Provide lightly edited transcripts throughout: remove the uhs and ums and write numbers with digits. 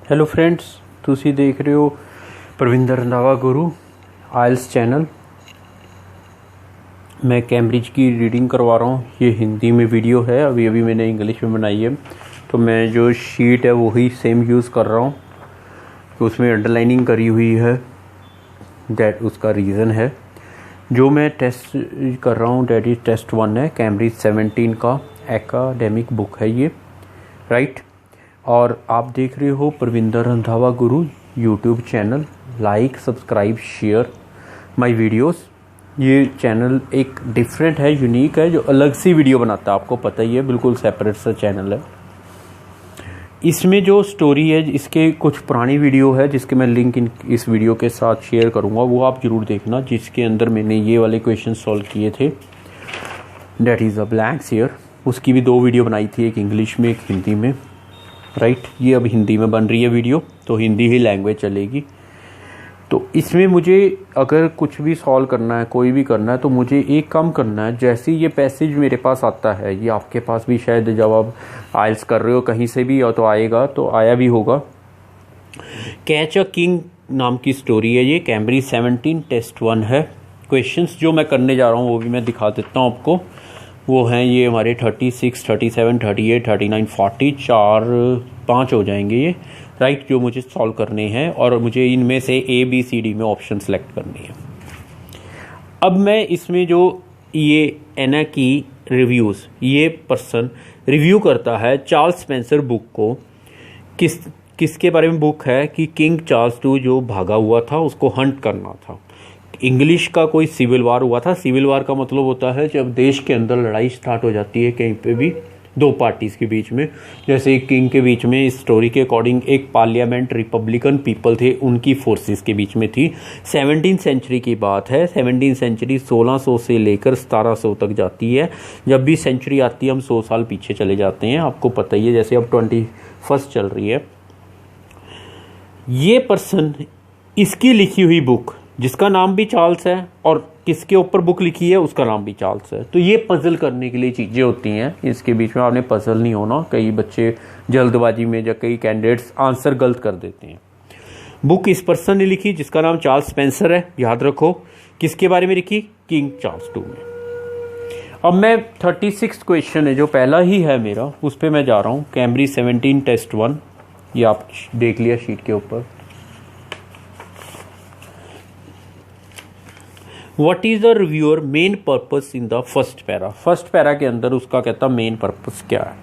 Hello friends, ਤੁਸੀਂ देख रहे हो प्रविंदर रंधावा गुरु आइल्स चैनल। मैं कैम्ब्रिज की रीडिंग करवा रहा हूँ। ये हिंदी में वीडियो है, अभी मैंने इंग्लिश में बनाई है, तो मैं जो शीट है वही सेम यूज़ कर रहा हूँ। तो उसमें अंडरलाइनिंग करी हुई है, डैट उसका रीज़न है। जो मैं टेस्ट कर रहा हूँ डैट इज़ टेस्ट 1 है, कैम्ब्रिज 17 का एकेडमिक बुक है ये, राइट। और आप देख रहे हो प्रविंदर रंधावा गुरु YouTube channel. Like, subscribe, share my videos. ये चैनल एक डिफरेंट है, यूनिक है, जो अलग सी वीडियो बनाता है, आपको पता ही है, बिल्कुल सेपरेट सा चैनल है। इसमें जो स्टोरी है, इसके कुछ पुरानी वीडियो है जिसके मैं लिंक इस वीडियो के साथ शेयर करूँगा, वो आप ज़रूर देखना, जिसके अंदर मैंने ये वाले क्वेश्चन सॉल्व किए थे, that is a blanks here. उसकी भी 2 वीडियो बनाई थी, एक इंग्लिश में, एक हिंदी में, राइट। ये अब हिंदी में बन रही है वीडियो, तो हिंदी ही लैंग्वेज चलेगी। तो इसमें मुझे अगर कुछ भी सॉल्व करना है, कोई भी करना है, तो मुझे एक काम करना है। जैसे ये पैसेज मेरे पास आता है, ये आपके पास भी शायद जब आप आइल्स कर रहे हो कहीं से भी, तो आएगा, तो आया भी होगा। कैच अ किंग नाम की स्टोरी है ये, कैम्ब्रिज 17 टेस्ट 1 है। क्वेश्चंस जो मैं करने जा रहा हूँ वो भी मैं दिखा देता हूँ आपको। वो हैं ये हमारे 36, 37, 38, 39, 40, 4-5 हो जाएंगे ये, राइट, जो मुझे सॉल्व करने हैं, और मुझे इनमें से ABCD में ऑप्शन सेलेक्ट करनी है। अब मैं इसमें जो ये है ना कि रिव्यूज़, ये पर्सन रिव्यू करता है चार्ल्स स्पेंसर बुक को। किसके बारे में बुक है कि किंग चार्ल्स II जो भागा हुआ था, उसको हंट करना था। इंग्लिश का कोई सिविल वार हुआ था। सिविल वार का मतलब होता है जब देश के अंदर लड़ाई स्टार्ट हो जाती है कहीं पे भी, 2 पार्टीज़ के बीच में। जैसे एक किंग के बीच में, इस स्टोरी के अकॉर्डिंग एक पार्लियामेंट रिपब्लिकन पीपल थे, उनकी फोर्सेस के बीच में थी। 17th सेंचुरी की बात है। 17th सेंचुरी 1600 से लेकर 1700 तक जाती है। जब भी सेंचुरी आती है हम 100 साल पीछे चले जाते हैं, आपको पता ही है। जैसे अब 21st चल रही है। ये पर्सन, इसकी लिखी हुई बुक, जिसका नाम भी चार्ल्स है, और किसके ऊपर बुक लिखी है उसका नाम भी चार्ल्स है। तो ये पजल करने के लिए चीज़ें होती हैं, इसके बीच में आपने पजल नहीं होना। कई बच्चे जल्दबाजी में या कई कैंडिडेट्स आंसर गलत कर देते हैं। बुक इस पर्सन ने लिखी जिसका नाम चार्ल्स स्पेंसर है, याद रखो। किसके बारे में लिखी? किंग चार्ल्स II में। अब मैं 36 क्वेश्चन है जो पहला ही है मेरा, उस पर मैं जा रहा हूँ। कैम्ब्रिज 17 टेस्ट 1, ये आप देख लिया शीट के ऊपर। What is the reviewer main purpose in the first para? First para के अंदर उसका कहता मेन पर्पस क्या है।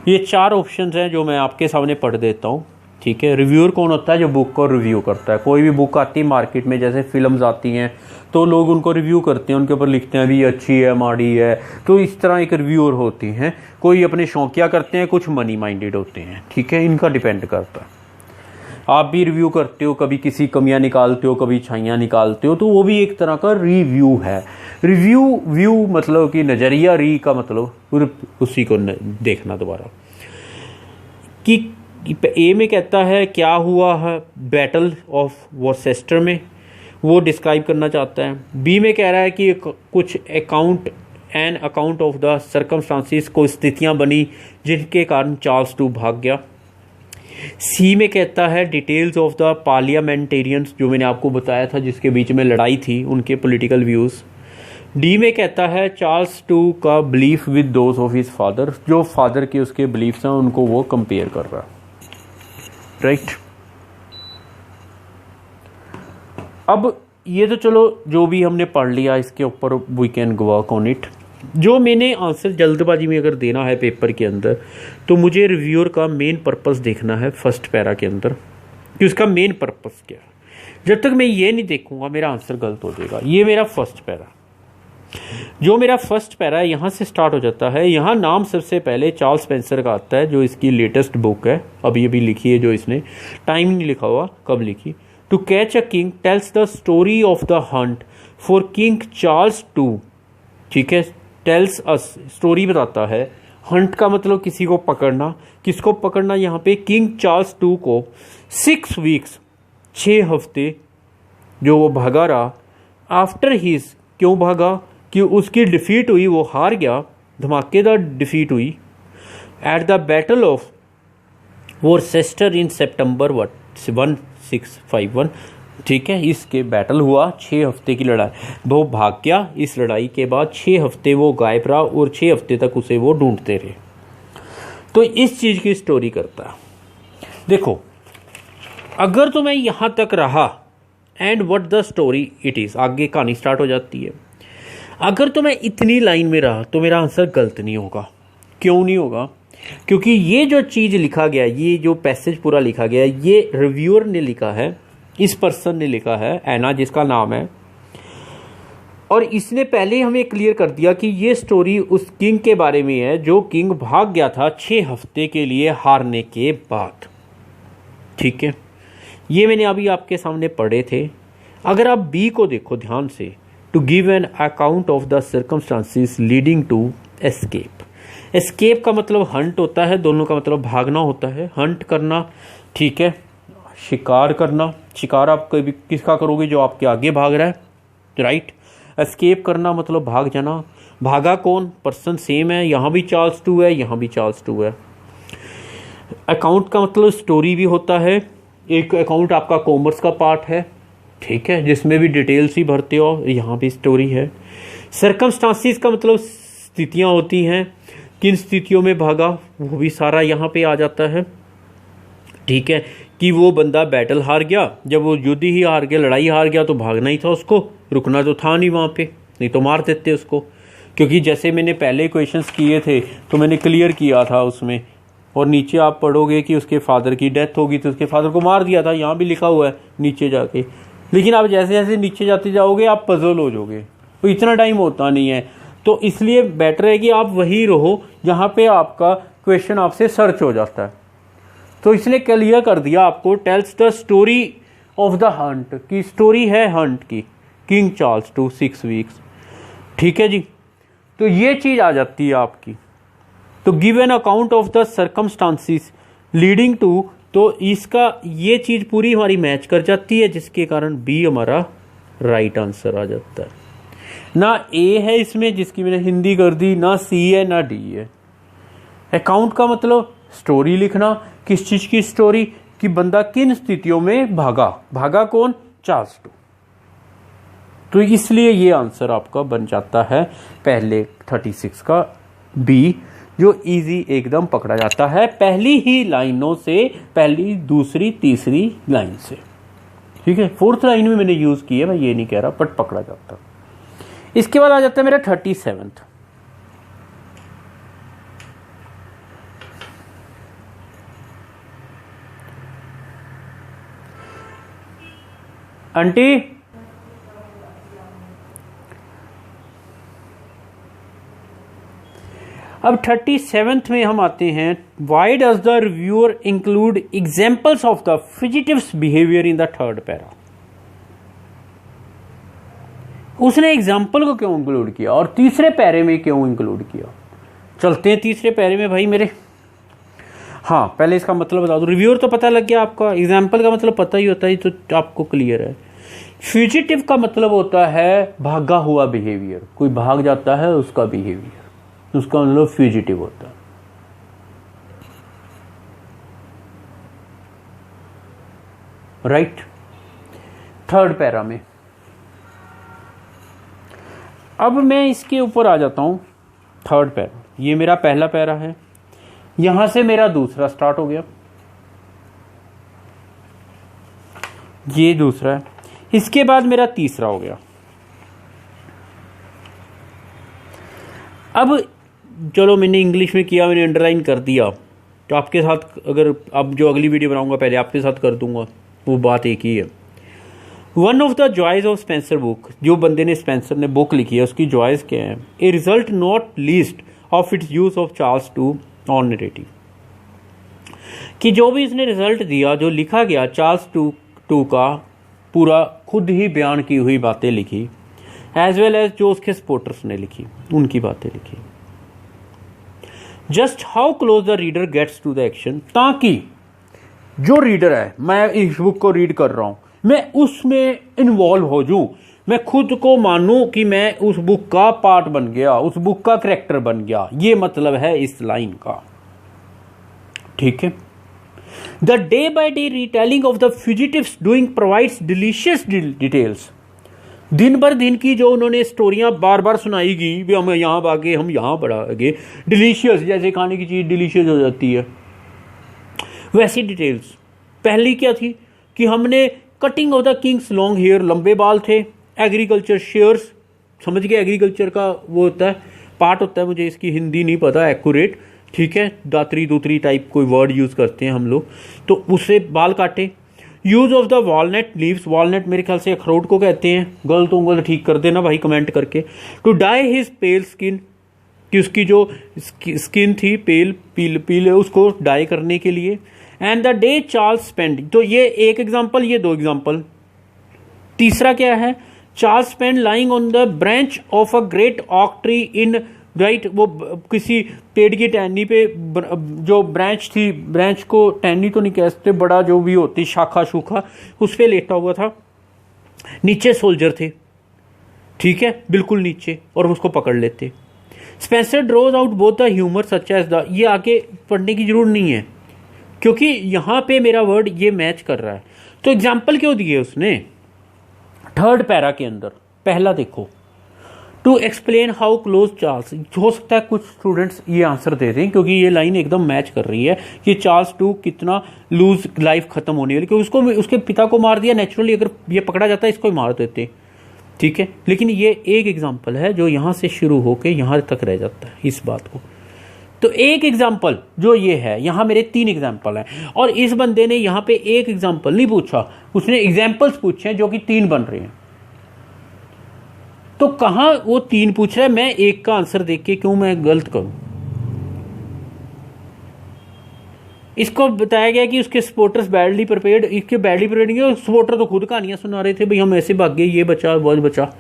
ये 4 ऑप्शंस हैं जो मैं आपके सामने पढ़ देता हूँ, ठीक है। रिव्यूअर कौन होता है? जो बुक को रिव्यू करता है। कोई भी बुक आती है मार्केट में, जैसे फिल्म्स आती हैं, तो लोग उनको रिव्यू करते हैं, उनके ऊपर लिखते हैं भी अच्छी है, माड़ी है। तो इस तरह एक रिव्यूअर होती हैं। कोई अपने शौकिया करते हैं, कुछ मनी माइंडेड होते हैं, ठीक है। इनका डिपेंड करता है। आप भी रिव्यू करते हो, कभी किसी कमियां निकालते हो, कभी अच्छाइयाँ निकालते हो, तो वो भी एक तरह का रिव्यू है। व्यू मतलब कि नज़रिया, री का मतलब उसी को देखना दोबारा। कि ए में कहता है क्या हुआ है बैटल ऑफ वॉरचेस्टर में, वो डिस्क्राइब करना चाहता है। बी में कह रहा है कि कुछ अकाउंट ऑफ द सर्कमस्टांसिस, को स्थितियाँ बनी जिनके कारण चार्ल्स II भाग गया। सी में कहता है डिटेल्स ऑफ द पार्लियामेंटेरियंस, जो मैंने आपको बताया था जिसके बीच में लड़ाई थी, उनके पॉलिटिकल व्यूज़। डी में कहता है चार्ल्स II का belief with those of his father, जो फादर के उसके बिलीफ्स हैं उनको वो कंपेयर कर रहा है, राइट। अब ये तो चलो जो भी हमने पढ़ लिया, इसके ऊपर we can work on it. जो मैंने आंसर जल्दबाजी में अगर देना है पेपर के अंदर, तो मुझे रिव्यूअर का मेन पर्पस देखना है फर्स्ट पैरा के अंदर, कि उसका मेन पर्पस क्या है। जब तक मैं ये नहीं देखूंगा मेरा आंसर गलत हो जाएगा। ये मेरा फर्स्ट पैरा, जो मेरा फर्स्ट पैरा है, यहाँ से स्टार्ट हो जाता है। यहाँ नाम सबसे पहले चार्ल्स स्पेंसर का आता है, जो इसकी लेटेस्ट बुक है, अभी लिखी है, जो इसने टाइम नहीं लिखा हुआ कब लिखी। To catch a king tells the story of the hunt for king Charles II, ठीक है। टेल्स अस, स्टोरी बताता है। हंट का मतलब किसी को पकड़ना। किसको पकड़ना? यहाँ पे किंग चार्ल्स II को 6 वीक्स, 6 हफ्ते जो वो भागा रहा। आफ्टर हीज, क्यों भागा? कि उसकी डिफीट हुई, वो हार गया, धमाकेदार डिफीट हुई एट द बैटल ऑफ वॉरचेस्टर इन सितंबर 1651, ठीक है। इसके बैटल हुआ, 6 हफ्ते की लड़ाई, वो भाग गया। इस लड़ाई के बाद 6 हफ्ते वो गायब रहा और 6 हफ्ते तक उसे वो ढूंढते रहे। तो इस चीज़ की स्टोरी करता है। देखो, अगर तो मैं यहाँ तक रहा and what the story it is, आगे कहानी स्टार्ट हो जाती है। अगर तो मैं इतनी लाइन में रहा तो मेरा आंसर गलत नहीं होगा। क्यों नहीं होगा? क्योंकि ये जो चीज़ लिखा गया, ये जो पैसेज पूरा लिखा गया, ये रिव्यूअर ने लिखा है, इस पर्सन ने लिखा है, एना जिसका नाम है, और इसने पहले हमें क्लियर कर दिया कि ये स्टोरी उस किंग के बारे में है जो किंग भाग गया था 6 हफ्ते के लिए हारने के बाद, ठीक है। ये मैंने अभी आपके सामने पढ़े थे। अगर आप बी को देखो ध्यान से, to give an account of the circumstances leading to escape. Escape का मतलब हंट होता है, दोनों का मतलब भागना होता है, हंट करना, ठीक है, शिकार करना। शिकार आप कभी किसका करोगे? जो आपके आगे भाग रहा है, राइट। एस्केप करना मतलब भाग जाना। भागा कौन? पर्सन सेम है, यहाँ भी चार्ल्स 2 है, यहाँ भी चार्ल्स 2 है। अकाउंट का मतलब स्टोरी भी होता है। एक अकाउंट आपका कॉमर्स का पार्ट है, ठीक है, जिसमें भी डिटेल्स ही भरते हो, यहाँ भी स्टोरी है। सर्कमस्टांसिस का मतलब स्थितियाँ होती हैं, किन स्थितियों में भागा, वो भी सारा यहाँ पे आ जाता है, ठीक है। कि वो बंदा बैटल हार गया, जब वो युद्ध ही हार गया, लड़ाई हार गया, तो भागना ही था उसको, रुकना तो था नहीं वहाँ पे, नहीं तो मार देते उसको। क्योंकि जैसे मैंने पहले क्वेश्चंस किए थे तो मैंने क्लियर किया था उसमें, और नीचे आप पढ़ोगे कि उसके फादर की डेथ होगी तो उसके फादर को मार दिया था, यहाँ भी लिखा हुआ है नीचे जाके। लेकिन आप जैसे जैसे नीचे जाते जाओगे आप पजल हो जाओगे, तो इतना टाइम होता नहीं है। तो इसलिए बेटर है कि आप वही रहो जहाँ पे आपका क्वेश्चन आपसे सर्च हो जाता है। तो इसलिए क्लियर कर दिया आपको, tales the story of the Hunt, की स्टोरी है हंट की, किंग चार्ल्स 2 6 वीक्स, ठीक है जी। तो ये चीज़ आ जाती है आपकी। तो give an account of the circumstances leading to, तो इसका ये चीज़ पूरी हमारी मैच कर जाती है, जिसके कारण बी हमारा राइट आंसर आ जाता है। ना ए है इसमें जिसकी मैंने हिंदी कर दी, ना सी है, ना डी है। अकाउंट का मतलब स्टोरी लिखना, किस चीज़ की स्टोरी, कि बंदा किन स्थितियों में भागा, भागा कौन? चार्ल्स 2। तो इसलिए ये आंसर आपका बन जाता है पहले 36 का बी, जो इजी एकदम पकड़ा जाता है पहली ही लाइनों से, पहली, दूसरी, तीसरी लाइन से, ठीक है। 4th लाइन में मैंने यूज की है, मैं ये नहीं कह रहा, बट पकड़ा जाता। इसके बाद आ जाता है मेरा 37th। आंटी, अब 37th में हम आते हैं। Why does the reviewer include examples of the fugitive's behaviour in the 3rd para. उसने एग्जाम्पल को क्यों इंक्लूड किया और तीसरे पैरे में क्यों इंक्लूड किया? चलते हैं तीसरे पैरे में भाई मेरे। हाँ, पहले इसका मतलब बता दो। रिव्यूअर तो पता लग गया आपका, एग्जाम्पल का मतलब पता ही होता है, तो आपको क्लियर है। फ्यूजिटिव का मतलब होता है भागा हुआ बिहेवियर, कोई भाग जाता है उसका बिहेवियर, उसका मतलब फ्यूजिटिव होता है। राइट। 3rd पैरा में अब मैं इसके ऊपर आ जाता हूं। 3rd पैरा, ये मेरा पहला पैरा है, यहां से मेरा दूसरा स्टार्ट हो गया, ये दूसरा है, इसके बाद मेरा तीसरा हो गया। अब चलो मैंने इंग्लिश में किया, मैंने अंडरलाइन कर दिया, तो आपके साथ अगर अब जो अगली वीडियो बनाऊंगा पहले आपके साथ कर दूंगा, वो बात एक ही है। One of the joys of Spencer book, जो बंदे ने स्पेंसर ने बुक लिखी है उसकी जॉयज क्या है? A result not least of its use of Charles 2 on narrative, कि जो भी इसने रिजल्ट दिया, जो लिखा गया चार्ल्स 2 का पूरा खुद ही बयान की हुई बातें लिखी, एज वेल एज जो उसके सपोर्टर्स ने लिखी उनकी बातें लिखी। Just how close the reader gets to the action, ताकि जो रीडर है, मैं इस बुक को रीड कर रहा हूं, मैं उसमें इन्वॉल्व हो जाऊं, मैं खुद को मानूं कि मैं उस बुक का पार्ट बन गया, उस बुक का कैरेक्टर बन गया। ये मतलब है इस लाइन का, ठीक है। The day by day retelling of the fugitive's doing provides delicious details. दिन भर दिन की जो उन्होंने स्टोरियां बार बार सुनाएगी, भी हम यहाँ भागे, हम यहाँ बढ़ागे, डिलीशियस, जैसे खाने की चीज़ डिलीशियस हो जाती है वैसी डिटेल्स। पहली क्या थी कि हमने cutting of the king's long hair, लंबे बाल थे, एग्रीकल्चर शेयर्स, समझ गए एग्रीकल्चर का वो होता है पार्ट होता है, मुझे इसकी हिंदी नहीं पता एक्यूरेट, ठीक है, दातरी दूतरी टाइप कोई वर्ड यूज़ करते हैं हम लोग, तो उससे बाल काटे। Use of the walnut leaves, walnut मेरे ख्याल से अखरोट को कहते हैं, गलत होंगे तो ठीक कर देना भाई कमेंट करके। To dye his pale skin, कि उसकी जो स्किन थी पेल पीले उसको डाई करने के लिए। And the day Charles spend, तो ये एक एग्जाम्पल, ये दो एग्जाम्पल। तीसरा क्या है, Charles spend lying on the branch of a great ऑक ट्री इन राइट, वो किसी पेड़ की टहनी पे जो ब्रांच थी, ब्रांच को टहनी तो नहीं कहते, बड़ा जो भी होती शाखा शूखा, उस पर लेटा हुआ था, नीचे सोल्जर थे, ठीक है, बिल्कुल नीचे, और उसको पकड़ लेते। Spencer draws out both the humour such as the, ये आगे पढ़ने की जरूरत नहीं है क्योंकि यहां पे मेरा वर्ड ये मैच कर रहा है। तो एग्जाम्पल क्यों दिए उसने थर्ड पैरा के अंदर, पहला देखो, to explain how close Charles, हो सकता है कुछ स्टूडेंट्स ये आंसर दे दें क्योंकि ये लाइन एकदम मैच कर रही है कि चार्ल्स टू कितना लूज लाइफ खत्म होने वाली, क्योंकि उसको उसके पिता को मार दिया, नेचुरली अगर ये पकड़ा जाता है इसको ही मार देते, ठीक है, लेकिन ये एक एग्जाम्पल है जो यहां से शुरू होकर यहां तक रह जाता है इस बात को। तो एक एग्जाम्पल जो ये है, यहां मेरे 3 एग्जाम्पल हैं और इस बंदे ने यहां पे एक एग्जाम्पल नहीं पूछा, उसने एग्जाम्पल्स पूछे हैं जो कि 3 बन रहे हैं। तो कहां वो 3 पूछ रहा है, मैं एक का आंसर देख के क्यों मैं गलत करूं। इसको बताया गया कि उसके सपोर्टर्स बैडली प्रिपेयर्ड, इसके बैडली प्रिपेयर्ड, सपोर्टर तो खुद कहानियां सुना रहे थे, भाई हम ऐसे भाग गए, ये बचा वो बचा।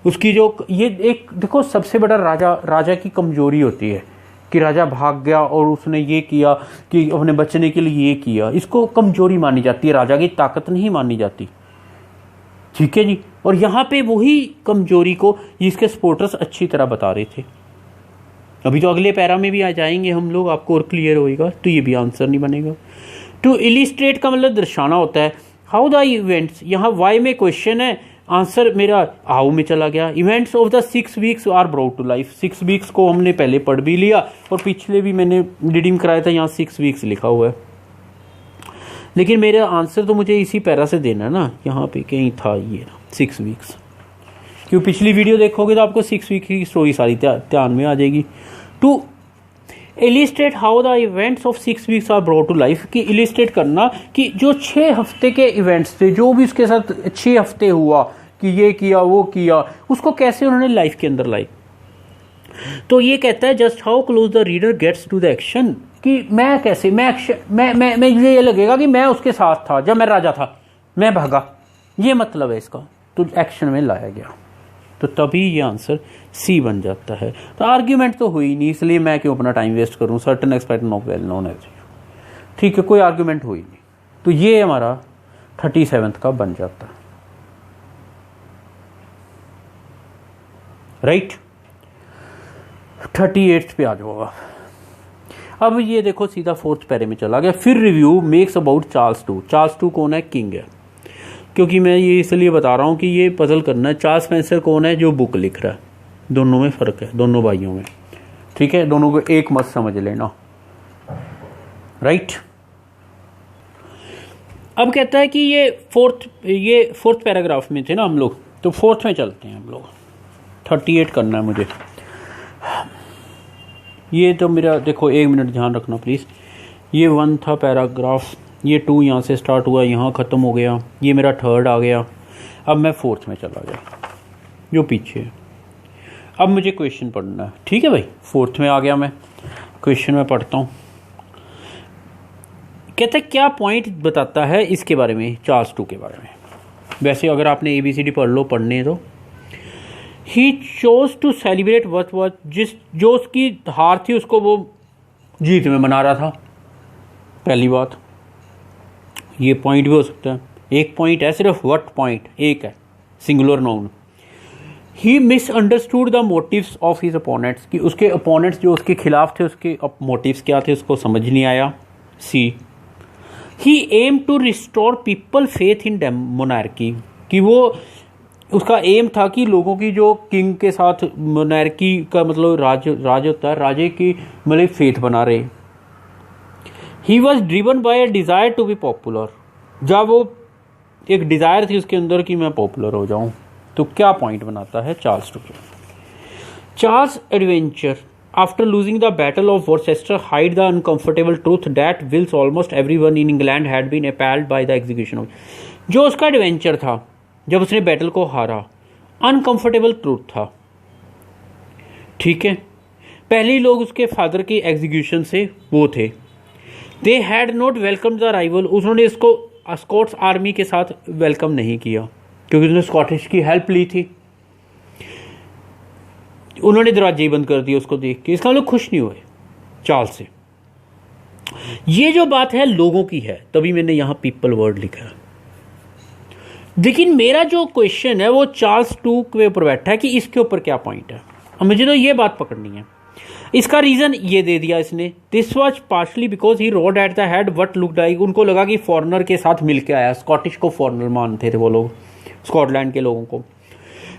उसकी जो ये एक देखो सबसे बड़ा राजा की कमजोरी होती है कि राजा भाग गया और उसने ये किया कि अपने बचने के लिए ये किया, इसको कमजोरी मानी जाती है, राजा की ताकत नहीं मानी जाती, ठीक है जी। और यहां पे वही कमजोरी को इसके सपोर्टर्स अच्छी तरह बता रहे थे। अभी तो अगले पैरा में भी आ जाएंगे हम लोग, आपको और क्लियर होएगा, तो ये भी आंसर नहीं बनेगा। टू इलिस्ट्रेट का मतलब दर्शाना होता है। हाउ द इवेंट्स, यहाँ वाई में क्वेश्चन है, आंसर मेरा हाउ में चला गया। Events of the 6 weeks are brought to life, 6 weeks को हमने पहले पढ़ भी लिया और पिछले भी मैंने रीडिंग कराया था, यहाँ 6 वीक्स लिखा हुआ है, लेकिन मेरा आंसर तो मुझे इसी पैरा से देना ना, यहाँ पे कहीं था ये 6 वीक्स, क्यों पिछली वीडियो देखोगे तो आपको 6 वीक की स्टोरी सारी ध्यान में आ जाएगी। To illustrate how the events of 6 weeks are brought to life, कि इलिस्ट्रेट करना कि जो 6 हफ्ते के इवेंट्स थे, जो भी उसके साथ 6 हफ्ते हुआ कि ये किया वो किया, उसको कैसे उन्होंने लाइफ के अंदर लाई। तो ये कहता है just how close the reader gets to the action, कि मैं कैसे मैं ये लगेगा कि मैं उसके साथ था जब मैं राजा था, मैं भागा, ये मतलब है इसका, तो एक्शन में लाया गया, तो तभी ये आंसर सी बन जाता है। तो आर्ग्यूमेंट तो हुई नहीं, इसलिए मैं क्यों अपना टाइम वेस्ट करूं, certain expect not well known as, ठीक है, कोई आर्ग्यूमेंट हुई नहीं, तो ये हमारा 37 का बन जाता है, राइट। 38 पे आ जाओ आप। अब ये देखो सीधा 4th पैरे में चला गया। फिर review makes about Charles two, Charles to कौन है, किंग है, क्योंकि मैं ये इसलिए बता रहा हूं कि ये पजल करना है। चार्ल्स स्पेंसर कौन है, जो बुक लिख रहा है, दोनों में फर्क है, दोनों भाइयों में, ठीक है, दोनों को एक मत समझ लेना, राइट। अब कहता है कि ये फोर्थ पैराग्राफ में थे ना हम लोग, तो 4th में चलते हैं हम लोग। 38 करना है मुझे, ये तो मेरा देखो 1 मिनट ध्यान रखना प्लीज़। ये 1 था पैराग्राफ, ये 2 यहाँ से स्टार्ट हुआ, यहाँ ख़त्म हो गया, ये मेरा 3rd आ गया। अब मैं 4th में चला गया जो पीछे है। अब मुझे क्वेश्चन पढ़ना है, ठीक है भाई, 4th में आ गया मैं, क्वेश्चन में पढ़ता हूँ। कहते हैं क्या पॉइंट बताता है इसके बारे में, चार्ल्स टू के बारे में। वैसे अगर आपने ABCD पढ़ लो, पढ़ने तो he chose to celebrate what जो उसकी हार थी उसको वो जीत में मना रहा था। पहली बात, ये पॉइंट भी हो सकता है, एक पॉइंट है सिर्फ, वट पॉइंट एक है, singular noun. He misunderstood the motives of his opponents, कि उसके अपोनेंट्स जो उसके खिलाफ थे उसके मोटिव्स क्या थे उसको समझ नहीं आया। See he aim to restore people faith in monarchy, कि वो उसका एम था कि लोगों की जो किंग के साथ मोनार्की का मतलब राज होता है, राजे की मतलब फेथ बना रहे। He was driven by a desire to be popular, जब वो एक डिज़ायर थी उसके अंदर कि मैं पॉपुलर हो जाऊं। तो क्या पॉइंट बनाता है Charles two? Charles adventure after losing the battle of Worcester hide the uncomfortable truth that wills almost everyone in England had been appalled by the execution of. जो उसका एडवेंचर था जब उसने बैटल को हारा, अनकंफर्टेबल ट्रूथ था, ठीक है। पहले लोग उसके फादर के एग्जीक्यूशन से वो थे, they had not welcome the rival, उन्होंने इसको स्कॉट्स आर्मी के साथ वेलकम नहीं किया क्योंकि उसने स्कॉटिश की हेल्प ली थी। उन्होंने दरवाजे बंद कर दिए उसको देख के, इसका लोग खुश नहीं हुए चार्ल्स से। ये जो बात है लोगों की है, तभी मैंने यहां पीपल वर्ड लिखा है। लेकिन मेरा जो क्वेश्चन है वो चार्ल्स टू के ऊपर बैठा है कि इसके ऊपर क्या पॉइंट है। अब मुझे तो ये बात पकड़नी है। इसका रीजन ये दे दिया इसने, this was partially because he road at the head what look like, उनको लगा कि फॉरेनर के साथ मिलके आया, स्कॉटिश को फॉरेनर मानते थे वो लोग, स्कॉटलैंड के लोगों को।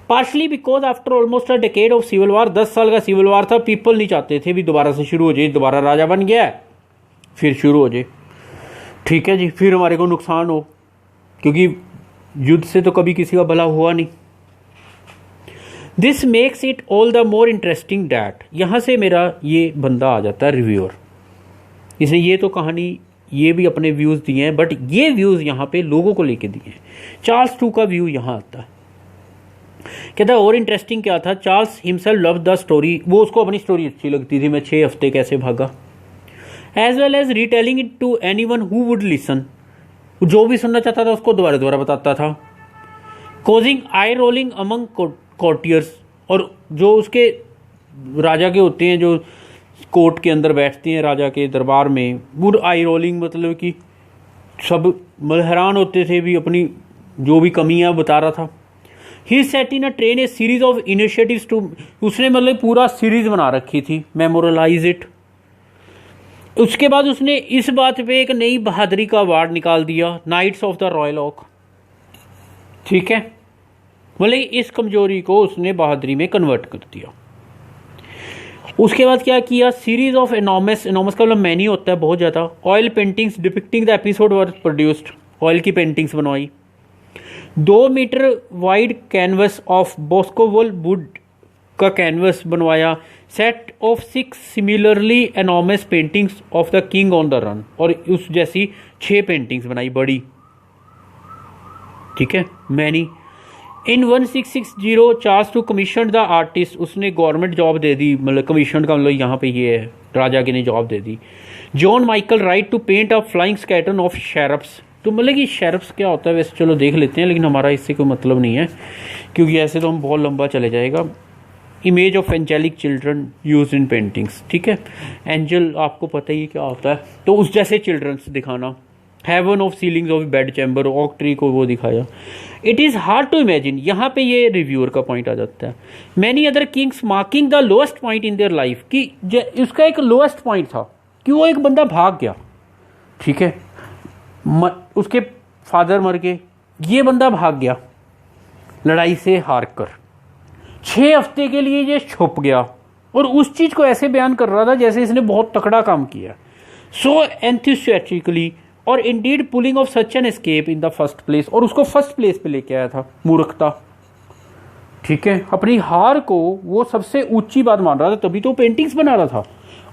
Partly because after almost a decade of civil war, 10 साल का सिविल वार था, पीपल नहीं चाहते थे भी दोबारा से शुरू हो जाए, दोबारा राजा बन गया है फिर शुरू हो जाए, ठीक है जी, फिर हमारे को नुकसान हो, क्योंकि युद्ध से तो कभी किसी का भला हुआ नहीं। This makes it all the more interesting that, यहां से मेरा ये बंदा आ जाता है रिव्यूअर, इसने ये तो कहानी ये भी अपने व्यूज दिए हैं, बट ये व्यूज यहां पे लोगों को लेके दिए हैं। चार्ल्स टू का व्यू यहां आता है, कहता है और इंटरेस्टिंग क्या था, Charles himself love the story, वो उसको अपनी स्टोरी अच्छी लगती थी, मैं 6 हफ्ते कैसे भागा, as well as retelling it to anyone who would listen, जो भी सुनना चाहता था उसको दोबारा दोबारा बताता था। कॉजिंग आई रोलिंग अमंग कोर्टियर्स, और जो उसके राजा के होते हैं जो कोर्ट के अंदर बैठते हैं राजा के दरबार में, वो आई रोलिंग मतलब कि सब हैरान होते थे भी, अपनी जो भी कमियां बता रहा था। He set in a train a series of initiatives to, उसने मतलब पूरा सीरीज बना रखी थी, मेमोरलाइज इट। उसके बाद उसने इस बात पे एक नई बहादुरी का अवार्ड निकाल दिया, knights of the royal oak, ठीक है, मतलब इस कमजोरी को उसने बहादुरी में कन्वर्ट कर दिया। उसके बाद क्या किया, सीरीज ऑफ एनॉर्मस, एनॉर्मस का मतलब मैनी होता है बहुत ज़्यादा, oil paintings depicting the episode were produced, oil की पेंटिंग्स बनवाई। 2 metre wide canvas of Boscobel wood का कैनवस बनवाया, set of 6 similarly enormous paintings of the king on the run, और उस जैसी 6 पेंटिंग्स बनाई बड़ी, ठीक है, many. In 1660 Charles two commission the artist, उसने गवर्नमेंट जॉब दे दी, मतलब कमीशन का मतलब यहाँ पे ये है, राजा के ने जॉब दे दी। John Michael Wright to paint a flying scattering of cherubs, तो मतलब कि शेरप्स क्या होता है वैसे चलो देख लेते हैं, लेकिन हमारा इससे कोई मतलब नहीं है क्योंकि ऐसे तो हम बहुत लंबा चले जाएगा। Image of angelic children used in paintings, ठीक है, एंजल आपको पता ही क्या होता है, तो उस जैसे चिल्ड्रंस दिखाना। Heaven of ceilings of bed chamber, oak tree को वो दिखाया। It is hard to imagine, यहाँ पे ये रिव्यूअर का पॉइंट आ जाता है। Many other kings marking the lowest point in their life, कि उसका एक लोएस्ट पॉइंट था कि वो एक बंदा भाग गया, ठीक है, उसके फादर मर गए, ये बंदा भाग गया लड़ाई से हार कर, 6 हफ्ते के लिए ये छुप गया और उस चीज को ऐसे बयान कर रहा था जैसे इसने बहुत तकड़ा काम किया, सो एंथुसियास्टिकली, और Indeed pulling of such an escape in the first place, और उसको फर्स्ट प्लेस पे लेके आया था, मूर्खता, ठीक है, अपनी हार को वो सबसे ऊंची बात मान रहा था, तभी तो पेंटिंग्स बना रहा था,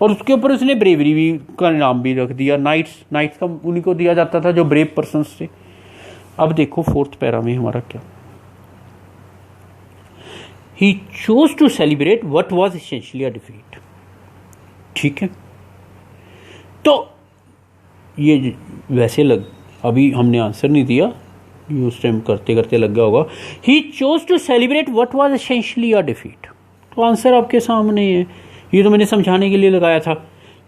और उसके ऊपर उसने ब्रेवरी भी का नाम भी रख दिया, नाइट्स का उन्हीं को दिया जाता था जो ब्रेव पर्सन्स थे। अब देखो 4th पैरा में हमारा क्या, he chose to celebrate what was essentially a defeat, ठीक है, तो ये वैसे अभी हमने आंसर नहीं दिया, ये उस टाइम करते करते लग गया होगा। He chose to celebrate what was essentially a defeat, तो आंसर आपके सामने है, ये तो मैंने समझाने के लिए लगाया था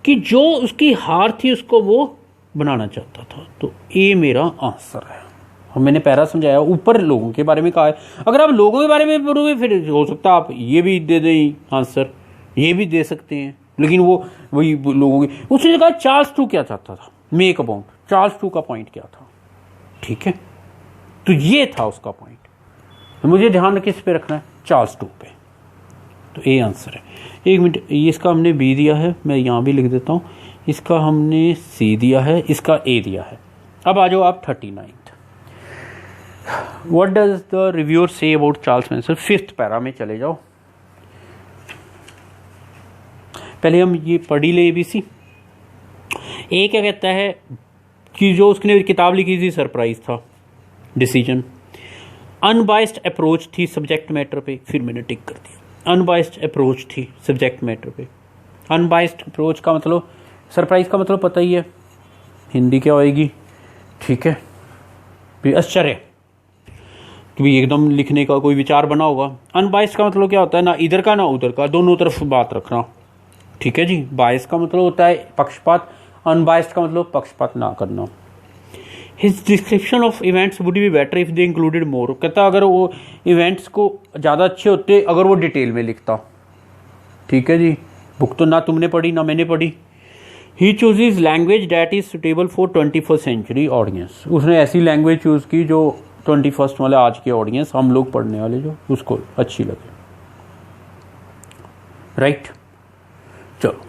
कि जो उसकी हार थी उसको वो बनाना चाहता था, तो ये मेरा आंसर है। और मैंने पैरा समझाया, ऊपर लोगों के बारे में कहा है, अगर आप लोगों के बारे में पढ़ोगे फिर हो सकता है आप ये भी दे दें आंसर, ये भी दे सकते हैं, लेकिन वो वही लोगों की, उसने कहा चार्ल्स टू क्या चाहता था, make a bomb, Charles to का पॉइंट क्या था, ठीक है। तो ये था उसका पॉइंट, तो मुझे ध्यान किस पे रखना है, चार्ल्स टू पे। तो ए आंसर है। एक मिनट, ये इसका हमने बी दिया है, मैं यहाँ भी लिख देता हूँ, इसका हमने सी दिया है, इसका ए दिया है। अब आ जाओ आप 39th। What does the reviewer say about Charles Spencer, 5th para में चले जाओ। पहले हम ये पढ़ ही ले ABC। ए क्या कहता है कि जो उसने किताब लिखी थी सरप्राइज था, डिसीजन, अनबाइस्ड अप्रोच थी सब्जेक्ट मैटर पे, फिर मैंने टिक कर दिया। अनबाइस्ड अप्रोच थी सब्जेक्ट मैटर पे। अनबाइस्ड अप्रोच का मतलब, सरप्राइज का मतलब पता ही है, हिंदी क्या होएगी, ठीक है, भी आश्चर्य, तो भी एकदम लिखने का कोई विचार बना होगा। अनबाइस्ड का मतलब क्या होता है, ना इधर का ना उधर का, दोनों तरफ बात रखना, ठीक है जी। बायस का मतलब होता है पक्षपात, अनबाइस्ड का मतलब पक्षपात ना करना। His description of events would be better if they included more, कहता अगर वो इवेंट्स को ज़्यादा अच्छे होते अगर वो डिटेल में लिखता, ठीक है जी। बुक तो ना तुमने पढ़ी ना मैंने पढ़ी। He chooses language that is suitable for 21st century audience, उसने ऐसी लैंग्वेज चूज़ की जो 21st वाले आज के ऑडियंस, हम लोग पढ़ने वाले, जो उसको अच्छी लगे, राइट। चलो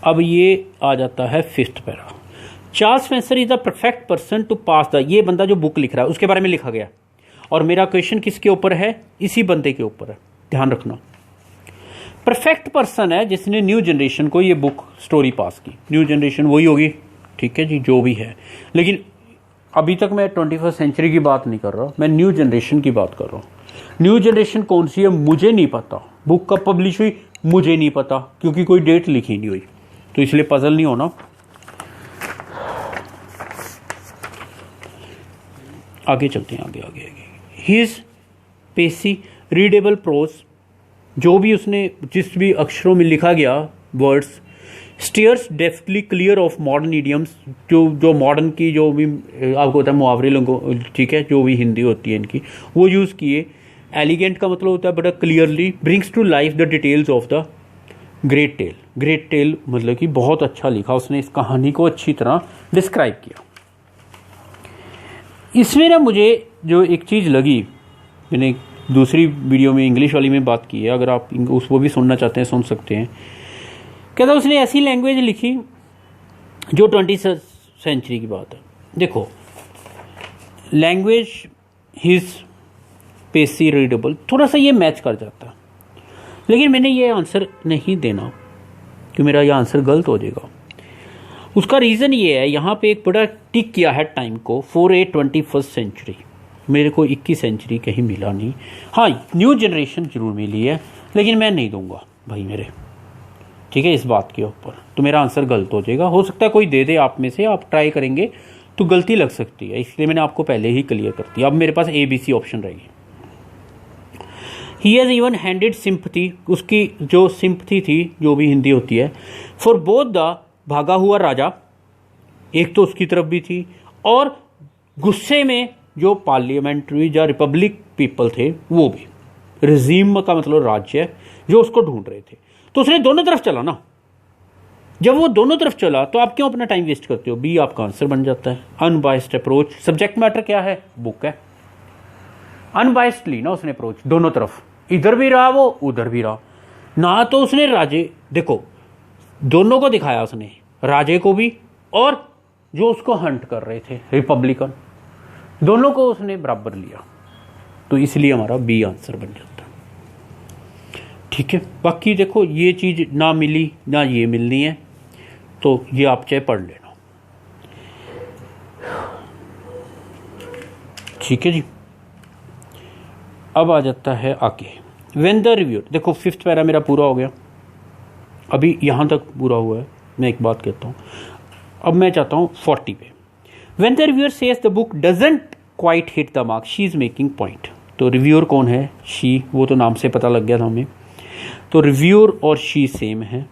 अब ये आ जाता है 5th para. Charles Spencer is the perfect person to pass the, ये बंदा जो बुक लिख रहा है उसके बारे में लिखा गया, और मेरा क्वेश्चन किसके ऊपर है, इसी बंदे के ऊपर है, ध्यान रखना। परफेक्ट पर्सन है जिसने न्यू जनरेशन को ये बुक स्टोरी पास की। न्यू जनरेशन वही होगी, ठीक है जी, जो भी है, लेकिन अभी तक मैं 21st सेंचुरी की बात नहीं कर रहा, मैं न्यू जनरेशन की बात कर रहा हूँ। न्यू जनरेशन कौन सी है मुझे नहीं पता, बुक कब पब्लिश हुई मुझे नहीं पता, क्योंकि कोई डेट लिखी नहीं हुई, तो इसलिए पजल नहीं होना। आगे चलते हैं, आगे आगे आगे। हिज पेसी रीडेबल प्रोज, जो भी उसने जिस भी अक्षरों में लिखा गया words, stairs deftly clear of modern idioms, जो मॉडर्न की जो भी आपको होता है मुहावरे लोगों, ठीक है, जो भी हिंदी होती है इनकी वो यूज़ किए। एलिगेंट का मतलब होता है बड़ा clearly, brings to life the details of the great tale. Great tale मतलब कि बहुत अच्छा लिखा उसने, इस कहानी को अच्छी तरह डिस्क्राइब किया। इसमें ना मुझे जो एक चीज़ लगी, मैंने दूसरी वीडियो में इंग्लिश वाली में बात की है, अगर आप उसको भी सुनना चाहते हैं सुन सकते हैं। कहता उसने ऐसी लैंग्वेज लिखी जो 20th सेंचुरी की बात है। देखो लैंग्वेज हिज पेसी रीडेबल, थोड़ा सा ये मैच कर जाता, लेकिन मैंने ये आंसर नहीं देना कि मेरा ये आंसर गलत हो जाएगा। उसका रीज़न ये है, यहाँ पे एक बड़ा टिक किया है टाइम को, फॉर ए 21st सेंचुरी। मेरे को 21 सेंचुरी कहीं मिला नहीं, हाँ न्यू जनरेशन जरूर मिली है, लेकिन मैं नहीं दूंगा भाई मेरे, ठीक है, इस बात के ऊपर, तो मेरा आंसर गलत हो जाएगा। हो सकता है कोई दे दे आप में से, आप ट्राई करेंगे तो गलती लग सकती है, इसलिए मैंने आपको पहले ही क्लियर कर दिया। अब मेरे पास ABC ऑप्शन रहेगी। He has even handed sympathy, उसकी जो सिंपथी थी, जो भी हिंदी होती है, फॉर बोथ द भागा हुआ राजा, एक तो उसकी तरफ भी थी, और गुस्से में जो पार्लियामेंट्री या रिपब्लिक पीपल थे वो भी, रिजीम का मतलब राज्य, जो उसको ढूंढ रहे थे। तो उसने दोनों तरफ चला ना, जब वो दोनों तरफ चला तो आप क्यों अपना टाइम वेस्ट करते हो, बी आपका आंसर बन जाता है। अनबाइस्ड अप्रोच, सब्जेक्ट मैटर क्या है, बुक है, अनबाइस्डली ना उसने अप्रोच, दोनों तरफ, इधर भी रहा वो उधर भी रहा ना। तो उसने राजे, देखो दोनों को दिखाया उसने, राजे को भी और जो उसको हंट कर रहे थे रिपब्लिकन, दोनों को उसने बराबर लिया, तो इसलिए हमारा बी आंसर बन जाता है, ठीक है। बाकी देखो ये चीज़ ना मिली ना ये मिलनी है, तो ये आप चाहे पढ़ लेना, ठीक है जी। अब आ जाता है आगे, व्हेन द रिव्यूअर, देखो 5th पैरा मेरा पूरा हो गया, अभी यहाँ तक पूरा हुआ है। मैं एक बात कहता हूँ, अब मैं चाहता हूँ 40 पे। When the reviewer says the book doesn't quite hit the mark, she is making point. तो रिव्यूअर कौन है, शी, वो तो नाम से पता लग गया था हमें, तो रिव्यूअर और शी सेम है,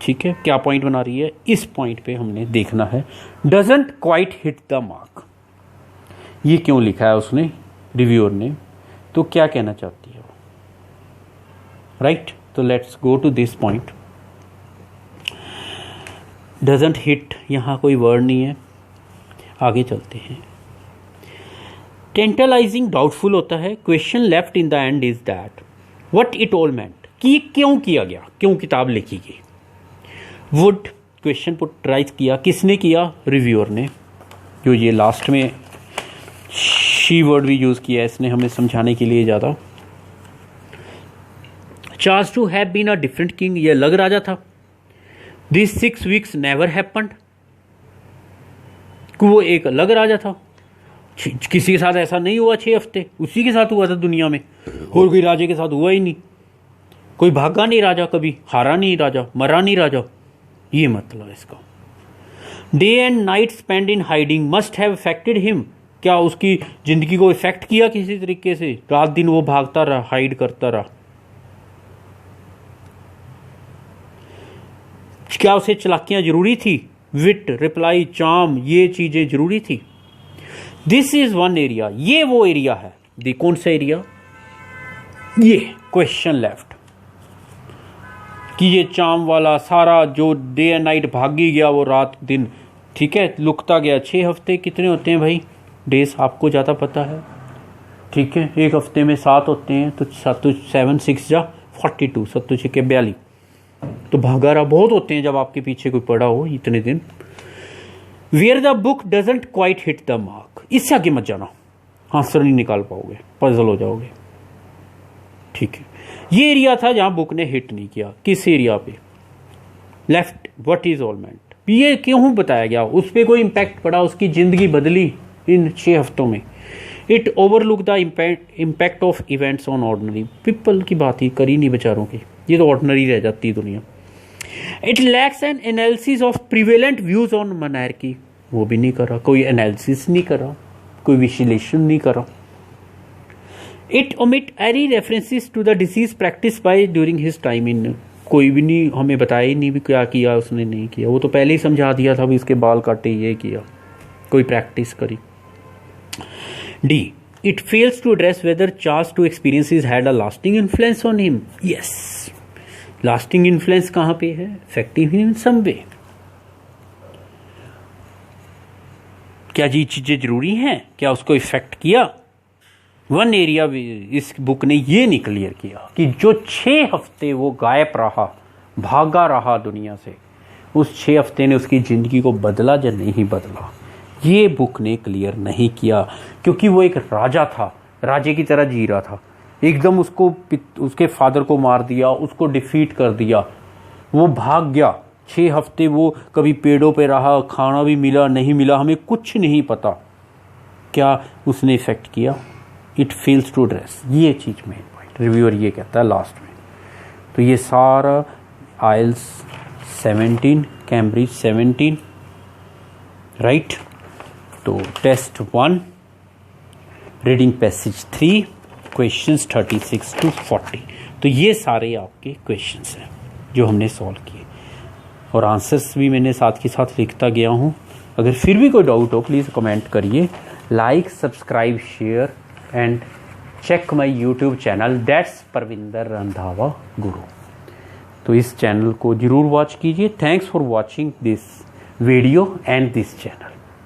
ठीक है। क्या पॉइंट बना रही है, इस पॉइंट पे हमने देखना है। Doesn't quite hit the mark, ये क्यों लिखा है उसने, रिव्यूअर ने, तो क्या कहना चाहती है वो, राइट। तो let's go to this point. Doesn't hit यहाँ कोई वर्ड नहीं है। आगे चलते हैं। टेंटलाइजिंग डाउटफुल होता है। Question left in the end is that what it all meant, कि क्यों किया गया, क्यों किताब लिखी गई। वुड क्वेश्चन पुट राइज किया, किसने किया, रिव्यूअर ने। जो ये लास्ट में शी वर्ड भी यूज किया है इसने हमें समझाने के लिए ज़्यादा। Charles to have been a different king, ये अलग राजा था। दिस 6 वीक्स नेवर हैपेंड, वो एक अलग राजा था। किसी के साथ ऐसा नहीं हुआ 6 हफ्ते, उसी के साथ हुआ था दुनिया में, और कोई राजे के साथ हुआ ही नहीं। कोई भागा नहीं राजा, कभी हारा नहीं राजा, मरा नहीं राजा, ये मतलब इसका। Day and night spend in hiding must have affected him, क्या उसकी जिंदगी को इफेक्ट किया किसी तरीके से। रात दिन वो भागता रहा, हाइड करता रहा। क्या उसे चालाकियां जरूरी थी, विट, रिप्लाई, चार्म, ये चीजें जरूरी थी। दिस इज वन एरिया, ये वो एरिया है। दी कौन सा एरिया, ये क्वेश्चन लेफ्ट, कि ये चार्म वाला सारा जो डे एंड नाइट भागी गया वो रात दिन, ठीक है, लुकता गया। 6 हफ्ते कितने होते हैं भाई, डेज आपको ज़्यादा पता है, ठीक है। एक हफ्ते में 7 होते हैं, तो 7 6 जा 42, 7 6 42, तो भागा रहा बहुत होते हैं जब आपके पीछे कोई पड़ा हो इतने दिन। Where the book doesn't quite hit the mark, इससे आगे मत जाना, आंसर नहीं निकाल पाओगे, पजल हो जाओगे, ठीक है। ये एरिया था जहां बुक ने हिट नहीं किया। किस एरिया पे, लेफ्ट, व्हाट इज ऑल मेंट, ये क्यों बताया गया, उस पर कोई इंपैक्ट पड़ा, उसकी जिंदगी बदली इन 6 हफ्तों में। It overlook the impact of events on ordinary people, की बात ही करी नहीं बेचारों की, ये तो ऑर्डिनरी रह जाती है दुनिया। It lacks N analysis of prevalent views on monarchy, वो भी नहीं करा, कोई एनालिसिस नहीं करा, कोई विश्लेषण नहीं करा। It omit any references to the disease practice by during his time in, कोई भी नहीं हमें बताया ही नहीं भी क्या किया उसने, नहीं किया, वो तो पहले ही समझा दिया था भी इसके बाल काटे, ये किया, कोई प्रैक्टिस करी। D, it fails to address whether Charles to experiences had a lasting influence on him. Yes, lasting influence कहां पे है, इफेक्टिव इन सम वे। क्या ये चीजें जरूरी हैं, क्या उसको इफेक्ट किया। वन एरिया इस बुक ने ये नहीं क्लियर किया कि जो 6 हफ्ते वो गायब रहा, भागा रहा दुनिया से, उस 6 हफ्ते ने उसकी जिंदगी को बदला या नहीं बदला, ये बुक ने क्लियर नहीं किया। क्योंकि वो एक राजा था, राजे की तरह जी रहा था, एकदम उसको उसके फादर को मार दिया, उसको डिफीट कर दिया, वो भाग गया। 6 हफ्ते वो कभी पेड़ों पे रहा, खाना भी मिला नहीं मिला हमें कुछ नहीं पता, क्या उसने इफेक्ट किया। इट फेल्स टू एड्रेस, ये चीज मेन पॉइंट रिव्यूअर ये कहता है लास्ट में। तो ये सारा आइल्स 17, कैम्ब्रिज 17, राइट। तो test 1, reading passage 3, questions 36 to 40। तो ये सारे आपके क्वेश्चंस हैं जो हमने सॉल्व किए, और आंसर्स भी मैंने साथ के साथ लिखता गया हूँ। अगर फिर भी कोई डाउट हो प्लीज़ कमेंट करिए। Like, subscribe, share and check my YouTube channel, that's Parvinder Randhawa Guru. तो इस चैनल को जरूर वॉच कीजिए। Thanks for watching this video and this channel.